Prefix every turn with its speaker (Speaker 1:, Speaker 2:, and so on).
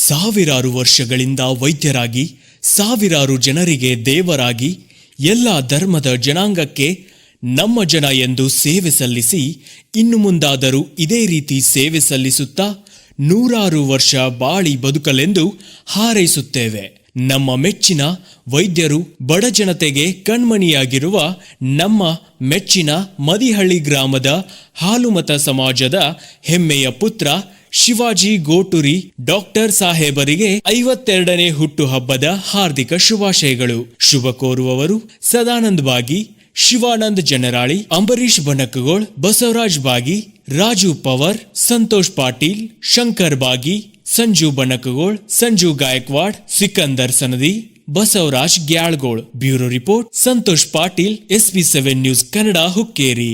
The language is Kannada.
Speaker 1: ಸಾವಿರಾರು ವರ್ಷಗಳಿಂದ ವೈದ್ಯರಾಗಿ, ಸಾವಿರಾರು ಜನರಿಗೆ ದೇವರಾಗಿ, ಎಲ್ಲ ಧರ್ಮದ ಜನಾಂಗಕ್ಕೆ ನಮ್ಮ ಜನ ಎಂದು ಸೇವೆ ಸಲ್ಲಿಸಿ, ಇನ್ನು ಮುಂದಾದರೂ ಇದೇ ರೀತಿ ಸೇವೆ ಸಲ್ಲಿಸುತ್ತಾ ನೂರಾರು ವರ್ಷ ಬಾಳಿ ಬದುಕಲೆಂದು ಹಾರೈಸುತ್ತೇವೆ. ನಮ್ಮ ಮೆಚ್ಚಿನ ವೈದ್ಯರು ಬಡ ಜನತೆಗೆ ಕಣ್ಮಣಿಯಾಗಿರುವ ನಮ್ಮ ಮೆಚ್ಚಿನ ಮದಿಹಳ್ಳಿ ಗ್ರಾಮದ ಹಾಲುಮತ ಸಮಾಜದ ಹೆಮ್ಮೆಯ ಪುತ್ರ ಶಿವಾಜಿ ಗೋಟುರಿ ಡಾಕ್ಟರ್ ಸಾಹೇಬರಿಗೆ 52ನೇ ಹುಟ್ಟುಹಬ್ಬದ ಹಾರ್ದಿಕ ಶುಭಾಶಯಗಳು. ಶುಭ ಕೋರುವವರು ಸದಾನಂದ್ ಬಾಗಿ, Shivanand ಜನರಾಳಿ, Ambareesh Banakagol, Basavaraj Bagi, Raju Pawar, Santosh Patil, Shankar Bagi, Sanju Banakagol, Sanju Gaikwad, Sikandar Sanadi, Basavaraj Gyalgol. Bureau report Santosh Patil, SB7 news Kannada, Hukkeri.